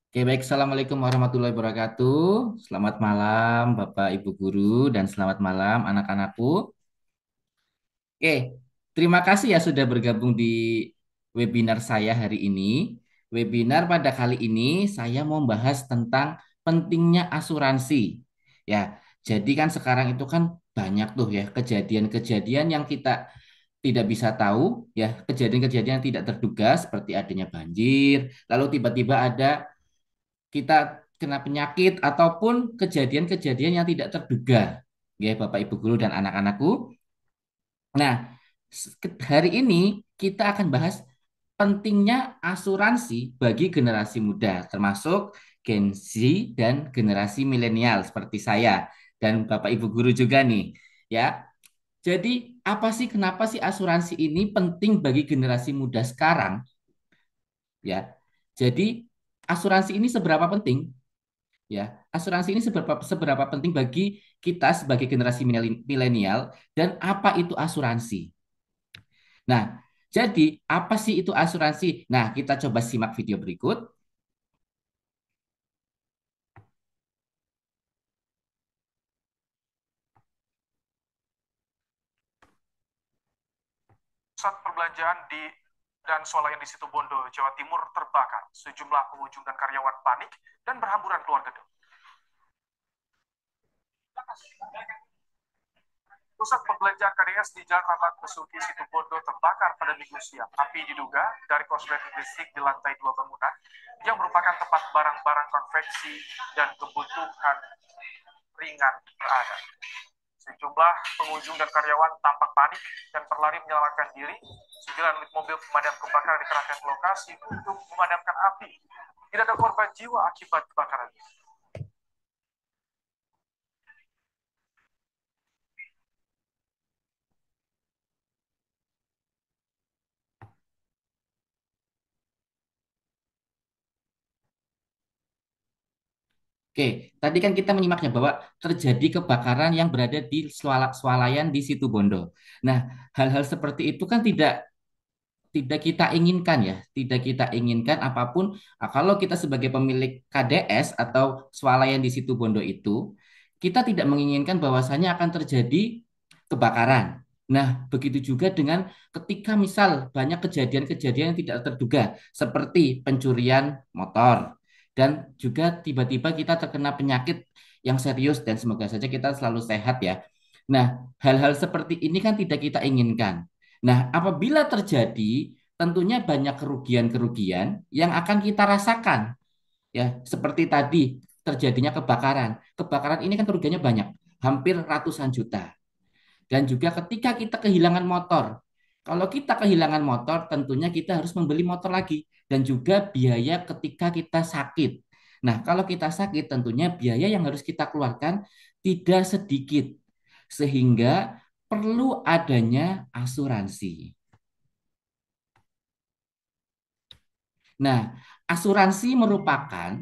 Oke, baik. Assalamualaikum warahmatullahi wabarakatuh. Selamat malam, Bapak Ibu Guru, dan selamat malam, anak-anakku. Oke, terima kasih ya sudah bergabung di webinar saya hari ini. Webinar pada kali ini saya mau bahas tentang pentingnya asuransi. Ya, jadi kan sekarang itu kan banyak tuh ya kejadian-kejadian yang kita tidak bisa tahu, ya, kejadian-kejadian yang tidak terduga seperti adanya banjir, lalu tiba-tiba ada kita kena penyakit ataupun kejadian-kejadian yang tidak terduga, ya Bapak Ibu guru dan anak-anakku. Nah, hari ini kita akan bahas pentingnya asuransi bagi generasi muda, termasuk Gen Z dan generasi milenial seperti saya dan Bapak Ibu guru juga nih, ya. Jadi, apa sih kenapa sih asuransi ini penting bagi generasi muda sekarang, ya? Jadi, asuransi ini seberapa penting? Ya, asuransi ini seberapa seberapa penting bagi kita sebagai generasi milenial dan apa itu asuransi? Nah, jadi apa sih itu asuransi? Nah, kita coba simak video berikut. Pusat perbelanjaan dan swalayan di Situbondo, Jawa Timur terbakar. Sejumlah pengunjung dan karyawan panik dan berhamburan keluar gedung. Pusat perbelanjaan KDS di Jalan Rahmat Besuki, Situbondo terbakar pada Minggu siang. Api diduga dari korsleting listrik di lantai 2 bangunan yang merupakan tempat barang-barang konveksi dan kebutuhan ringan berada. Sejumlah pengunjung dan karyawan tampak panik dan berlari menyelamatkan diri. 9 unit mobil pemadam kebakaran dikerahkan ke lokasi untuk memadamkan api. Tidak ada korban jiwa akibat kebakaran. Oke, tadi kan kita menyimaknya bahwa terjadi kebakaran yang berada di swalayan di Situbondo. Nah, hal-hal seperti itu kan tidak tidak kita inginkan ya, tidak kita inginkan apapun. Kalau kita sebagai pemilik KDS atau swalayan di Situbondo itu, kita tidak menginginkan bahwasanya akan terjadi kebakaran. Nah, begitu juga dengan ketika misal banyak kejadian-kejadian yang tidak terduga, seperti pencurian motor, dan juga tiba-tiba kita terkena penyakit yang serius, dan semoga saja kita selalu sehat ya. Nah, hal-hal seperti ini kan tidak kita inginkan. Nah, apabila terjadi, tentunya banyak kerugian-kerugian yang akan kita rasakan. Ya, seperti tadi terjadinya kebakaran. Kebakaran ini kan kerugiannya banyak, hampir ratusan juta. Dan juga ketika kita kehilangan motor. Kalau kita kehilangan motor, tentunya kita harus membeli motor lagi. Dan juga biaya ketika kita sakit. Nah, kalau kita sakit, tentunya biaya yang harus kita keluarkan tidak sedikit. Sehingga perlu adanya asuransi. Nah, asuransi merupakan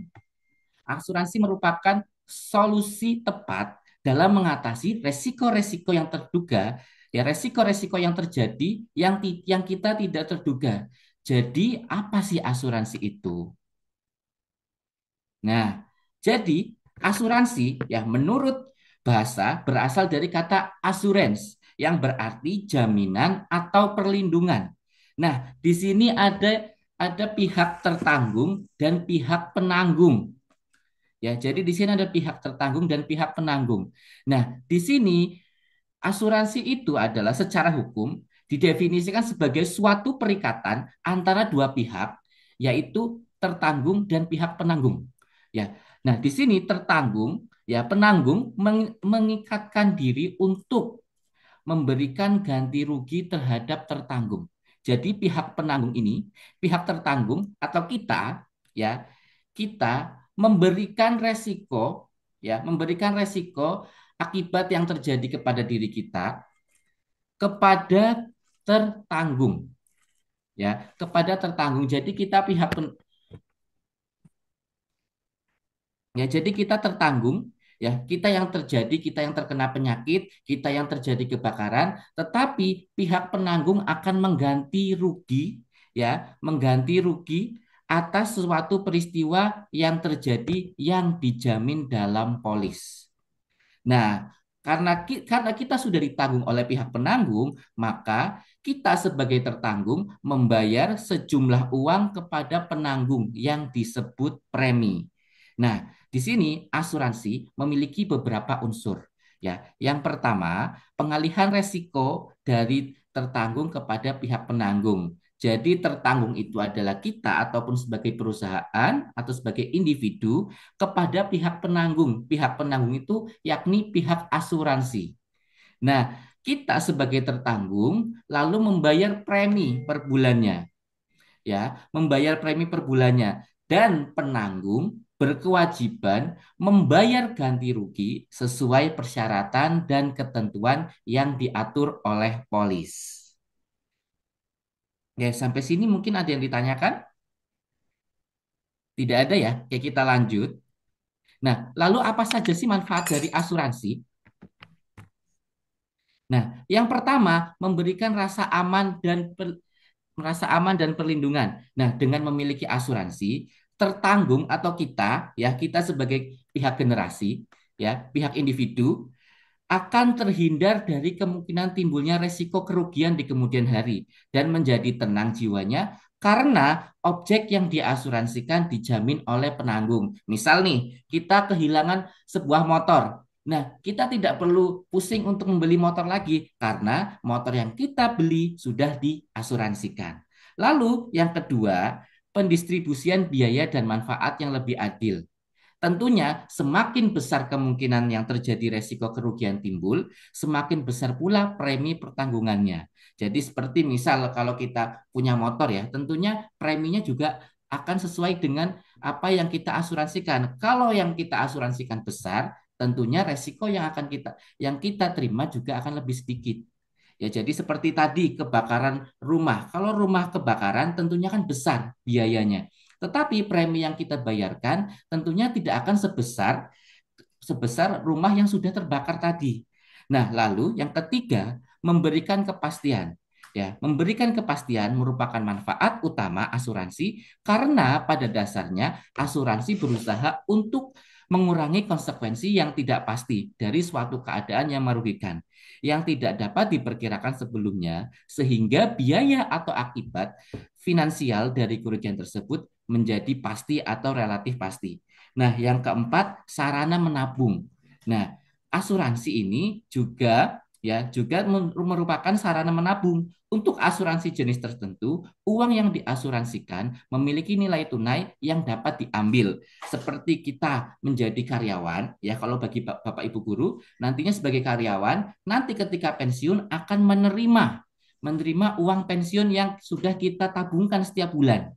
asuransi merupakan solusi tepat dalam mengatasi resiko-resiko yang terduga, ya resiko-resiko yang terjadi yang kita tidak terduga. Jadi, apa sih asuransi itu? Nah, jadi asuransi ya menurut bahasa berasal dari kata assurance yang berarti jaminan atau perlindungan. Nah, di sini ada pihak tertanggung dan pihak penanggung. Ya, jadi di sini ada pihak tertanggung dan pihak penanggung. Nah, di sini asuransi itu adalah secara hukum didefinisikan sebagai suatu perikatan antara dua pihak, yaitu tertanggung dan pihak penanggung. Ya, nah di sini tertanggung, ya penanggung mengikatkan diri untuk memberikan ganti rugi terhadap tertanggung. Jadi pihak penanggung ini, pihak tertanggung atau kita, ya kita memberikan resiko, ya memberikan resiko akibat yang terjadi kepada diri kita kepada tertanggung, ya kepada tertanggung. Jadi kita ya jadi kita tertanggung, ya kita yang terkena penyakit, kita yang terjadi kebakaran, tetapi pihak penanggung akan mengganti rugi, ya mengganti rugi atas suatu peristiwa yang terjadi yang dijamin dalam polis. Nah, karena kita sudah ditanggung oleh pihak penanggung, maka kita sebagai tertanggung membayar sejumlah uang kepada penanggung yang disebut premi. Nah, di sini asuransi memiliki beberapa unsur. Ya, yang pertama, pengalihan resiko dari tertanggung kepada pihak penanggung. Jadi tertanggung itu adalah kita ataupun sebagai perusahaan atau sebagai individu kepada pihak penanggung. Pihak penanggung itu yakni pihak asuransi. Nah, kita sebagai tertanggung lalu membayar premi per bulannya, ya, membayar premi per bulannya dan penanggung berkewajiban membayar ganti rugi sesuai persyaratan dan ketentuan yang diatur oleh polis. Ya, sampai sini mungkin ada yang ditanyakan? Tidak ada ya? Oke, kita lanjut. Nah, lalu apa saja sih manfaat dari asuransi? Nah, yang pertama memberikan rasa aman dan perlindungan. Nah, dengan memiliki asuransi, tertanggung atau kita, ya, kita sebagai pihak generasi, ya, pihak individu akan terhindar dari kemungkinan timbulnya resiko kerugian di kemudian hari dan menjadi tenang jiwanya karena objek yang diasuransikan dijamin oleh penanggung. Misal nih, kita kehilangan sebuah motor. Nah, kita tidak perlu pusing untuk membeli motor lagi karena motor yang kita beli sudah diasuransikan. Lalu, yang kedua, pendistribusian biaya dan manfaat yang lebih adil. Tentunya semakin besar kemungkinan yang terjadi resiko kerugian timbul, semakin besar pula premi pertanggungannya. Jadi seperti misal kalau kita punya motor ya, tentunya preminya juga akan sesuai dengan apa yang kita asuransikan. Kalau yang kita asuransikan besar, tentunya resiko yang kita terima juga akan lebih sedikit. Ya, jadi seperti tadi kebakaran rumah. Kalau rumah kebakaran tentunya kan besar biayanya. Tetapi premi yang kita bayarkan tentunya tidak akan sebesar sebesar rumah yang sudah terbakar tadi. Nah, lalu yang ketiga, memberikan kepastian. Ya, memberikan kepastian merupakan manfaat utama asuransi karena pada dasarnya asuransi berusaha untuk mengurangi konsekuensi yang tidak pasti dari suatu keadaan yang merugikan, yang tidak dapat diperkirakan sebelumnya, sehingga biaya atau akibat finansial dari kerugian tersebut menjadi pasti atau relatif pasti. Nah, yang keempat, sarana menabung. Nah, asuransi ini juga merupakan sarana menabung. Untuk asuransi jenis tertentu, uang yang diasuransikan memiliki nilai tunai yang dapat diambil. Seperti kita menjadi karyawan, ya kalau bagi Bapak Ibu guru, nantinya sebagai karyawan, nanti ketika pensiun akan menerima uang pensiun yang sudah kita tabungkan setiap bulan.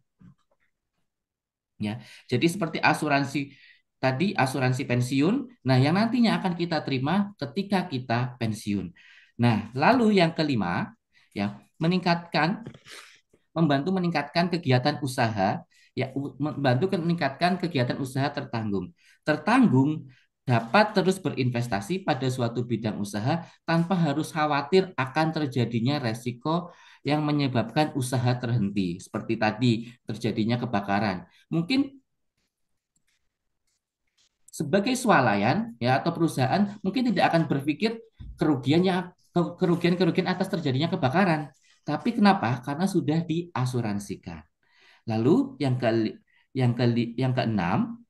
Ya, jadi seperti asuransi pensiun, nah yang nantinya akan kita terima ketika kita pensiun. Nah, lalu yang kelima, ya, membantu meningkatkan kegiatan usaha, ya, membantu meningkatkan kegiatan usaha tertanggung. Tertanggung dapat terus berinvestasi pada suatu bidang usaha tanpa harus khawatir akan terjadinya resiko yang menyebabkan usaha terhenti, seperti tadi terjadinya kebakaran. Mungkin sebagai swalayan ya atau perusahaan mungkin tidak akan berpikir kerugian-kerugian atas terjadinya kebakaran. Tapi kenapa? Karena sudah diasuransikan. Lalu yang keenam,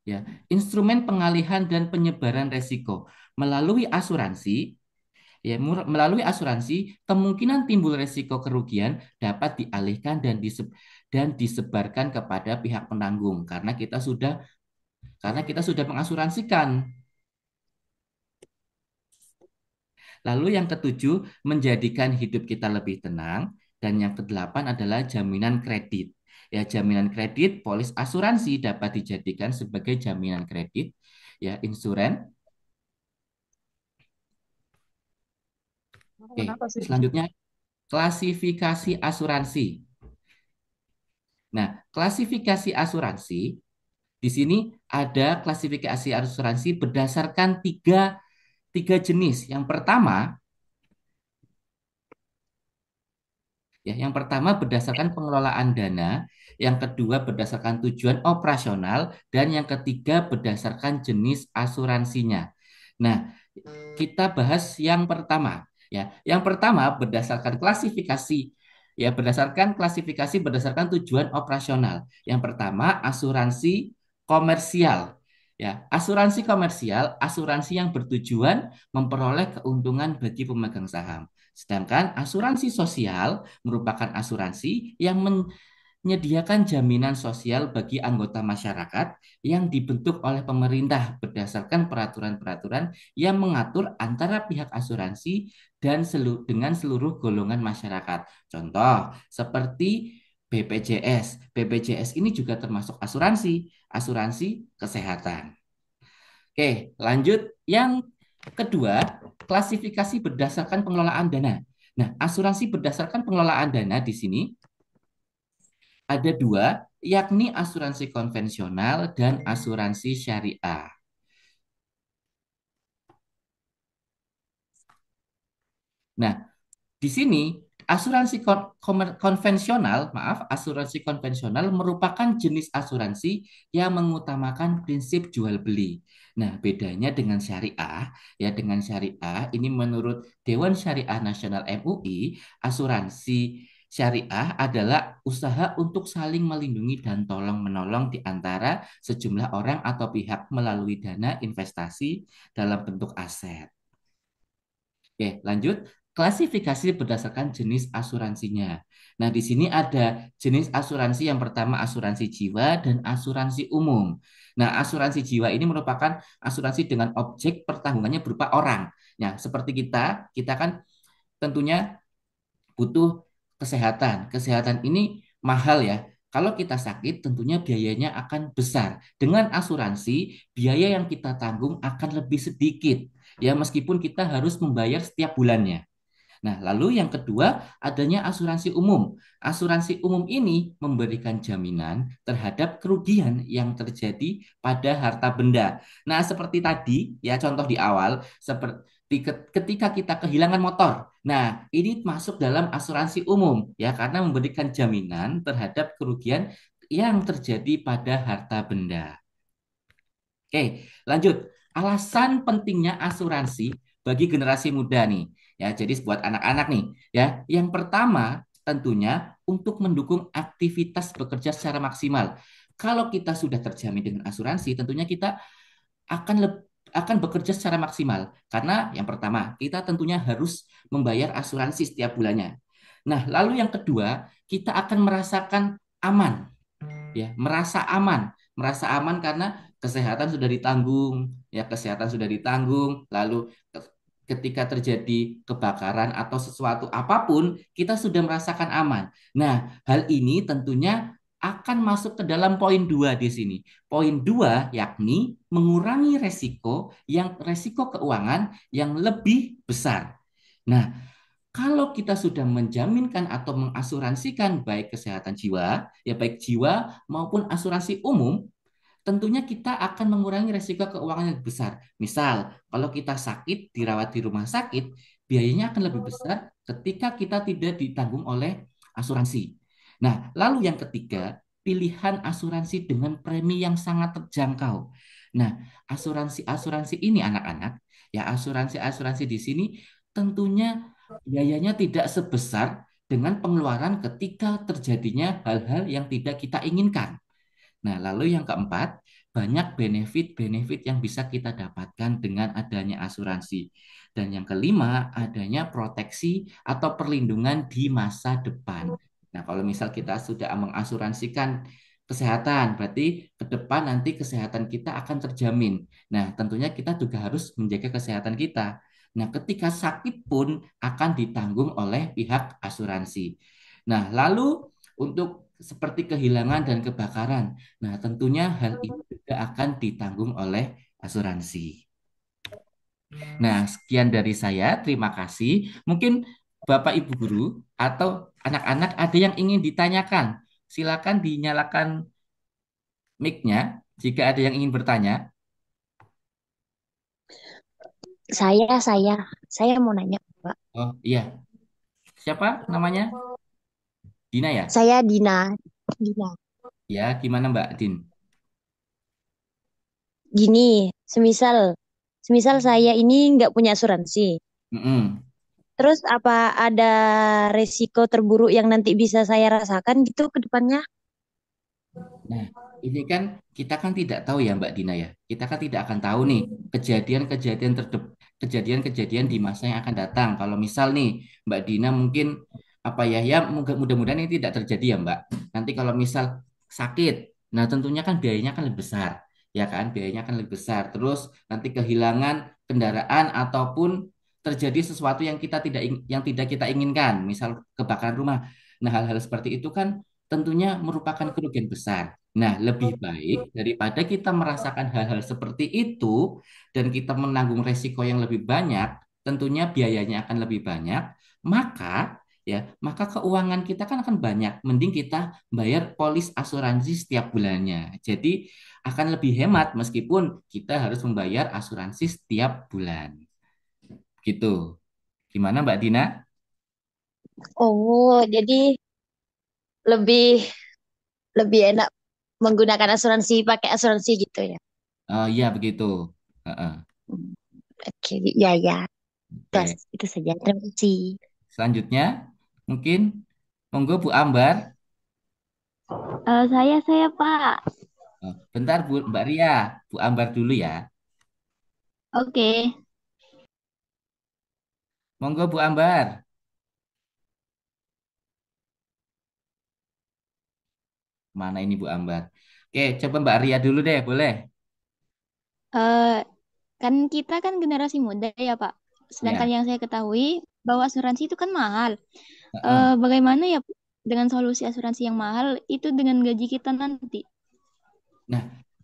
ya, instrumen pengalihan dan penyebaran resiko melalui asuransi. Ya, melalui asuransi, kemungkinan timbul resiko kerugian dapat dialihkan dan disebarkan kepada pihak penanggung karena kita sudah mengasuransikan. Lalu yang ketujuh, menjadikan hidup kita lebih tenang. Dan yang kedelapan adalah jaminan kredit. Ya, jaminan kredit, polis asuransi dapat dijadikan sebagai jaminan kredit, ya, insuran. Oke, Kenapa sih? selanjutnya klasifikasi asuransi. Nah, klasifikasi asuransi di sini ada klasifikasi asuransi berdasarkan tiga jenis. Yang pertama, Ya, yang pertama berdasarkan pengelolaan dana, yang kedua berdasarkan tujuan operasional, dan yang ketiga berdasarkan jenis asuransinya. Nah, kita bahas yang pertama. Ya, yang pertama berdasarkan klasifikasi. Ya, berdasarkan klasifikasi berdasarkan tujuan operasional. Yang pertama asuransi komersial. Ya, asuransi komersial, asuransi yang bertujuan memperoleh keuntungan bagi pemegang saham. Sedangkan asuransi sosial merupakan asuransi yang menyediakan jaminan sosial bagi anggota masyarakat yang dibentuk oleh pemerintah berdasarkan peraturan-peraturan yang mengatur antara pihak asuransi dan dengan seluruh golongan masyarakat. Contoh seperti BPJS. BPJS ini juga termasuk asuransi, asuransi kesehatan. Oke, lanjut yang kedua, klasifikasi berdasarkan pengelolaan dana. Nah, asuransi berdasarkan pengelolaan dana di sini ada dua, yakni asuransi konvensional dan asuransi syariah. Nah, di sini asuransi konvensional, maaf, asuransi konvensional merupakan jenis asuransi yang mengutamakan prinsip jual beli. Nah, bedanya dengan syariah, ya dengan syariah ini menurut Dewan Syariah Nasional MUI, asuransi syariah adalah usaha untuk saling melindungi dan tolong menolong di antara sejumlah orang atau pihak melalui dana investasi dalam bentuk aset. Oke, lanjut. Klasifikasi berdasarkan jenis asuransinya. Nah, di sini ada jenis asuransi yang pertama asuransi jiwa dan asuransi umum. Nah, asuransi jiwa ini merupakan asuransi dengan objek pertanggungannya berupa orang. Nah, seperti kita kan tentunya butuh kesehatan. Kesehatan ini mahal ya. Kalau kita sakit, tentunya biayanya akan besar. Dengan asuransi, biaya yang kita tanggung akan lebih sedikit. Ya, meskipun kita harus membayar setiap bulannya. Nah, lalu yang kedua, adanya asuransi umum. Asuransi umum ini memberikan jaminan terhadap kerugian yang terjadi pada harta benda. Nah, seperti tadi, ya contoh di awal, seperti ketika kita kehilangan motor. Nah, ini masuk dalam asuransi umum, ya, karena memberikan jaminan terhadap kerugian yang terjadi pada harta benda. Oke, lanjut. Alasan pentingnya asuransi bagi generasi muda nih. Ya, jadi buat anak-anak nih, ya. Yang pertama, tentunya untuk mendukung aktivitas bekerja secara maksimal. Kalau kita sudah terjamin dengan asuransi, tentunya kita akan akan bekerja secara maksimal. Karena yang pertama, kita tentunya harus membayar asuransi setiap bulannya. Nah, lalu yang kedua, kita akan merasakan aman, ya merasa aman karena kesehatan sudah ditanggung, ya kesehatan sudah ditanggung, lalu ketika terjadi kebakaran atau sesuatu apapun kita sudah merasakan aman. Nah, hal ini tentunya akan masuk ke dalam poin 2 di sini. Poin 2 yakni mengurangi resiko keuangan yang lebih besar. Nah, kalau kita sudah menjaminkan atau mengasuransikan baik kesehatan jiwa, ya baik jiwa maupun asuransi umum, tentunya kita akan mengurangi resiko keuangan yang besar. Misal, kalau kita sakit, dirawat di rumah sakit, biayanya akan lebih besar ketika kita tidak ditanggung oleh asuransi. Nah, lalu yang ketiga, pilihan asuransi dengan premi yang sangat terjangkau. Nah, asuransi-asuransi ini anak-anak, ya asuransi-asuransi di sini tentunya biayanya tidak sebesar dengan pengeluaran ketika terjadinya hal-hal yang tidak kita inginkan. Nah, lalu yang keempat, banyak benefit-benefit yang bisa kita dapatkan dengan adanya asuransi. Dan yang kelima, adanya proteksi atau perlindungan di masa depan. Nah, kalau misal kita sudah mengasuransikan kesehatan, berarti ke depan nanti kesehatan kita akan terjamin. Nah, tentunya kita juga harus menjaga kesehatan kita. Nah, ketika sakit pun akan ditanggung oleh pihak asuransi. Nah, lalu untuk seperti kehilangan dan kebakaran. Nah, tentunya hal ini juga akan ditanggung oleh asuransi. Nah, sekian dari saya. Terima kasih. Mungkin Bapak Ibu guru atau anak-anak ada yang ingin ditanyakan. Silakan dinyalakan mic-nya jika ada yang ingin bertanya. Saya, saya mau nanya, Pak. Oh, iya. Siapa namanya? Dina ya? Saya Dina. Dina. Ya, gimana Mbak Din? Gini, semisal, semisal saya ini nggak punya asuransi. Mm-mm. Terus apa ada resiko terburuk yang nanti bisa saya rasakan gitu ke depannya? Nah, ini kan kita kan tidak tahu ya Mbak Dina ya. Kita kan tidak akan tahu nih kejadian-kejadian kejadian-kejadian di masa yang akan datang. Kalau misal nih Mbak Dina mungkin apa ya ya mudah-mudahan ini tidak terjadi ya Mbak. Nanti kalau misal sakit, nah tentunya kan biayanya kan lebih besar, ya kan? Biayanya kan lebih besar. Terus nanti kehilangan kendaraan ataupun terjadi sesuatu yang yang tidak kita inginkan, misal kebakaran rumah. Nah, hal-hal seperti itu kan tentunya merupakan kerugian besar. Nah, lebih baik daripada kita merasakan hal-hal seperti itu dan kita menanggung resiko yang lebih banyak, tentunya biayanya akan lebih banyak, maka maka keuangan kita kan akan banyak. Mending kita bayar polis asuransi setiap bulannya. Jadi akan lebih hemat meskipun kita harus membayar asuransi setiap bulan. Gitu. Gimana Mbak Dina? Oh, jadi lebih lebih enak menggunakan asuransi pakai asuransi gitu ya. Oh iya begitu. Heeh. Hmm, Oke, ya ya. Oke. Itu saja. Terima kasih. Selanjutnya, mungkin monggo Bu Ambar. Saya Pak. Oh, bentar Bu Mbak Ria, Bu Ambar dulu ya. Oke. Monggo Bu Ambar. Mana ini Bu Ambar? Oke, coba Mbak Ria dulu deh, boleh? Eh, kan kita kan generasi muda ya Pak. Sedangkan Ya. yang saya ketahui bahwa asuransi itu kan mahal. Heeh. Bagaimana ya dengan solusi asuransi yang mahal itu dengan gaji kita nanti? Nah,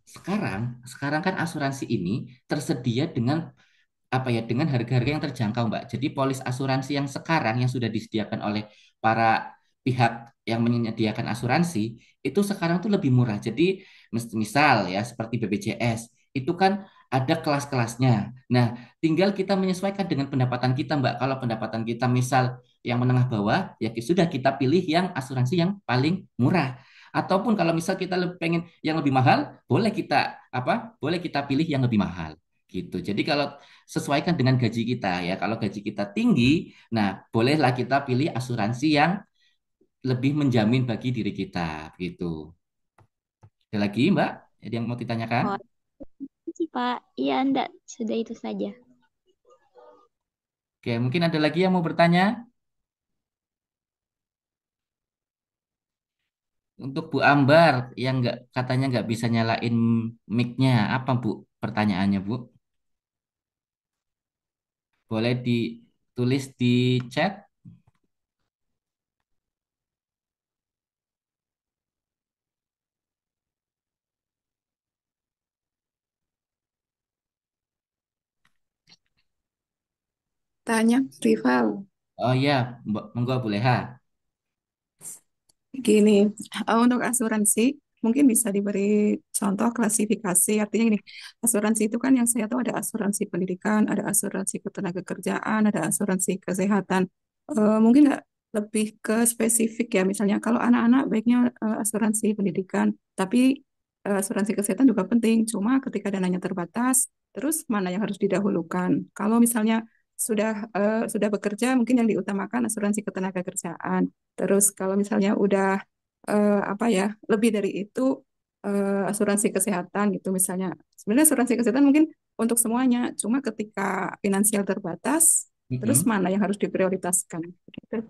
sekarang kan asuransi ini tersedia dengan apa ya dengan harga-harga yang terjangkau Mbak. Jadi polis asuransi yang sekarang yang sudah disediakan oleh para pihak yang menyediakan asuransi itu sekarang tuh lebih murah. Jadi misal ya seperti BPJS itu kan ada kelas-kelasnya. Nah, tinggal kita menyesuaikan dengan pendapatan kita Mbak. Kalau pendapatan kita misal yang menengah bawah ya sudah kita pilih yang asuransi yang paling murah. Ataupun kalau misal kita pengen yang lebih mahal, boleh kita Boleh kita pilih yang lebih mahal gitu. Jadi kalau sesuaikan dengan gaji kita ya. Kalau gaji kita tinggi, nah bolehlah kita pilih asuransi yang lebih menjamin bagi diri kita gitu. Ada lagi Mbak? Ada yang mau ditanyakan? Oh, itu sih Pak. Iya, enggak. Sudah itu saja. Oke, mungkin ada lagi yang mau bertanya? Untuk Bu Ambar yang katanya nggak bisa nyalain mic-nya, apa Bu pertanyaannya Bu? Boleh ditulis di chat? Tanya, rival. Oh iya, monggo boleha. Gini, untuk asuransi mungkin bisa diberi contoh klasifikasi. Artinya gini, asuransi itu kan yang saya tahu ada asuransi pendidikan, ada asuransi ketenagakerjaan, ada asuransi kesehatan. Mungkin nggak lebih ke spesifik ya, misalnya kalau anak-anak baiknya asuransi pendidikan, tapi asuransi kesehatan juga penting. Cuma ketika dananya terbatas, terus mana yang harus didahulukan? Kalau misalnya sudah bekerja, mungkin yang diutamakan asuransi ketenagakerjaan. Terus kalau misalnya udah apa ya lebih dari itu asuransi kesehatan gitu misalnya. Sebenarnya asuransi kesehatan mungkin untuk semuanya, cuma ketika finansial terbatas, terus Mm-mm. mana yang harus diprioritaskan? Gitu.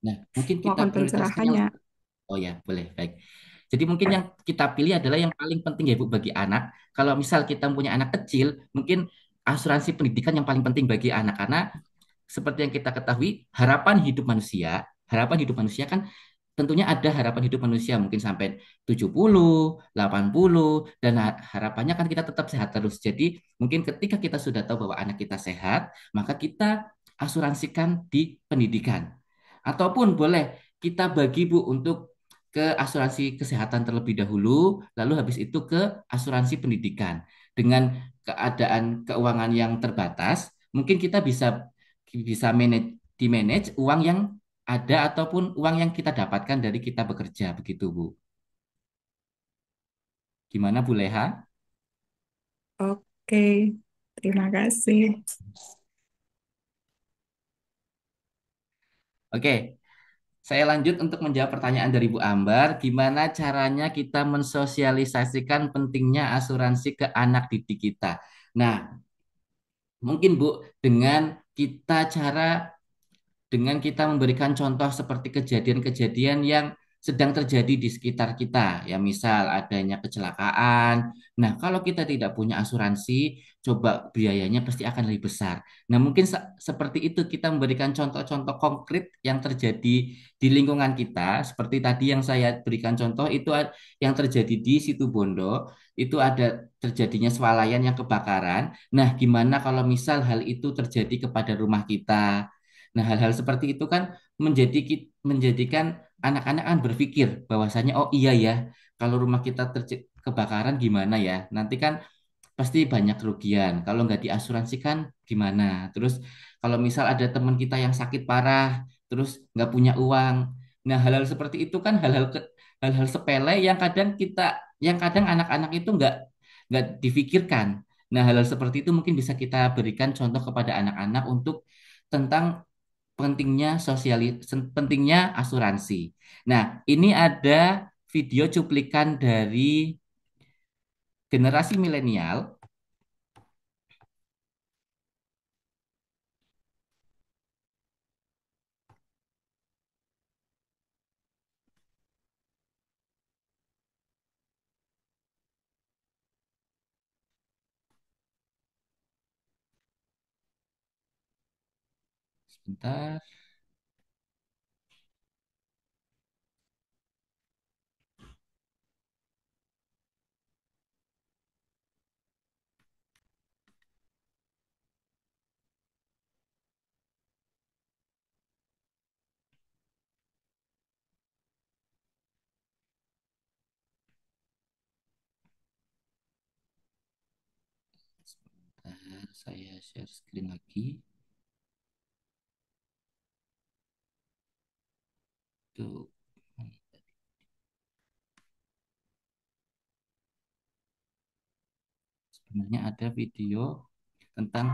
Nah, mungkin kita Mohon prioritaskan yang pencerahannya. oh ya, boleh. Baik. Jadi mungkin yang kita pilih adalah yang paling penting ya Bu bagi anak. Kalau misal kita punya anak kecil, mungkin asuransi pendidikan yang paling penting bagi anak karena seperti yang kita ketahui, harapan hidup manusia kan tentunya ada harapan hidup manusia mungkin sampai 70, 80 dan harapannya kan kita tetap sehat terus. Jadi mungkin ketika kita sudah tahu bahwa anak kita sehat, maka kita asuransikan di pendidikan. Ataupun boleh kita bagi Bu untuk ke asuransi kesehatan terlebih dahulu, lalu habis itu ke asuransi pendidikan. Dengan keadaan keuangan yang terbatas, mungkin kita bisa bisa di manage uang yang ada ataupun uang yang kita dapatkan dari kita bekerja, begitu Bu. Gimana Bu Leha? Oke, terima kasih. Oke, saya lanjut untuk menjawab pertanyaan dari Bu Ambar. Gimana caranya kita mensosialisasikan pentingnya asuransi ke anak didik kita? Nah, mungkin Bu, dengan dengan kita memberikan contoh seperti kejadian-kejadian yang sedang terjadi di sekitar kita, ya misal adanya kecelakaan. Nah, kalau kita tidak punya asuransi, coba biayanya pasti akan lebih besar. Nah, mungkin seperti itu kita memberikan contoh-contoh konkret yang terjadi di lingkungan kita, seperti tadi yang saya berikan contoh itu yang terjadi di Situ Bondo, itu ada terjadinya swalayan yang kebakaran. Nah, gimana kalau misal hal itu terjadi kepada rumah kita? Nah, hal-hal seperti itu kan menjadikan anak-anak kan berpikir bahwasanya oh iya ya, kalau rumah kita kebakaran gimana ya? Nanti kan pasti banyak kerugian. Kalau nggak diasuransikan gimana? Terus kalau misal ada teman kita yang sakit parah, terus nggak punya uang. Nah, hal-hal seperti itu kan hal-hal sepele yang kadang anak-anak itu nggak difikirkan. Nah, hal-hal seperti itu mungkin bisa kita berikan contoh kepada anak-anak untuk tentang pentingnya asuransi. Nah, ini ada video cuplikan dari generasi milenial. Sebentar, sebentar, saya share screen lagi. Tuh, sebenarnya ada video tentang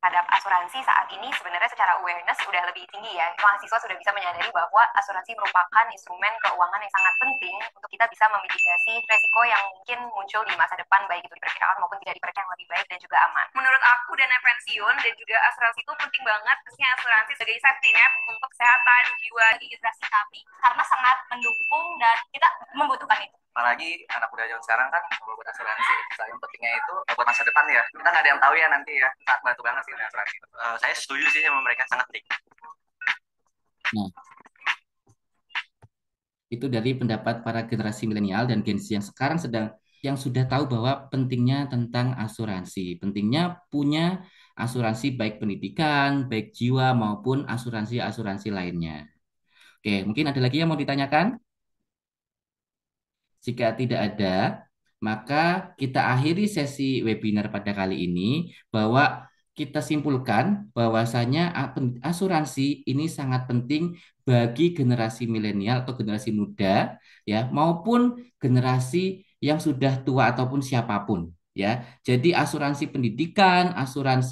Terhadap asuransi saat ini sebenarnya secara awareness sudah lebih tinggi ya. Mahasiswa sudah bisa menyadari bahwa asuransi merupakan instrumen keuangan yang sangat penting untuk kita bisa memitigasi resiko yang mungkin muncul di masa depan, baik itu diperkirakan maupun tidak diperkirakan, yang lebih baik dan juga aman. Menurut aku, dana pensiun dan juga asuransi itu penting banget, khususnya asuransi sebagai safety net untuk kesehatan jiwa di generasi kami, karena sangat mendukung dan kita membutuhkan itu. Apalagi anak muda zaman sekarang kan kalau buat asuransi, yang pentingnya itu buat masa depan ya. Kita nggak ada yang tahu ya nanti ya. Sangat bantu banget sih asuransi. Saya setuju sih sama mereka, sangat penting. Nah, itu dari pendapat para generasi milenial dan Gen Z yang sudah tahu bahwa pentingnya tentang asuransi, pentingnya punya asuransi baik pendidikan, baik jiwa maupun asuransi-asuransi lainnya. Oke, mungkin ada lagi yang mau ditanyakan? Jika tidak ada, maka kita akhiri sesi webinar pada kali ini bahwa kita simpulkan bahwasanya asuransi ini sangat penting bagi generasi milenial atau generasi muda ya maupun generasi yang sudah tua ataupun siapapun ya. Jadi asuransi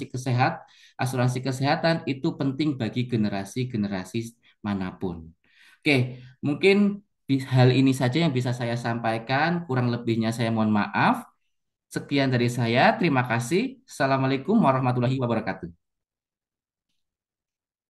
kesehatan itu penting bagi generasi-generasi manapun. Oke, mungkin hal ini saja yang bisa saya sampaikan. Kurang lebihnya saya mohon maaf. Sekian dari saya. Terima kasih. Assalamualaikum warahmatullahi wabarakatuh.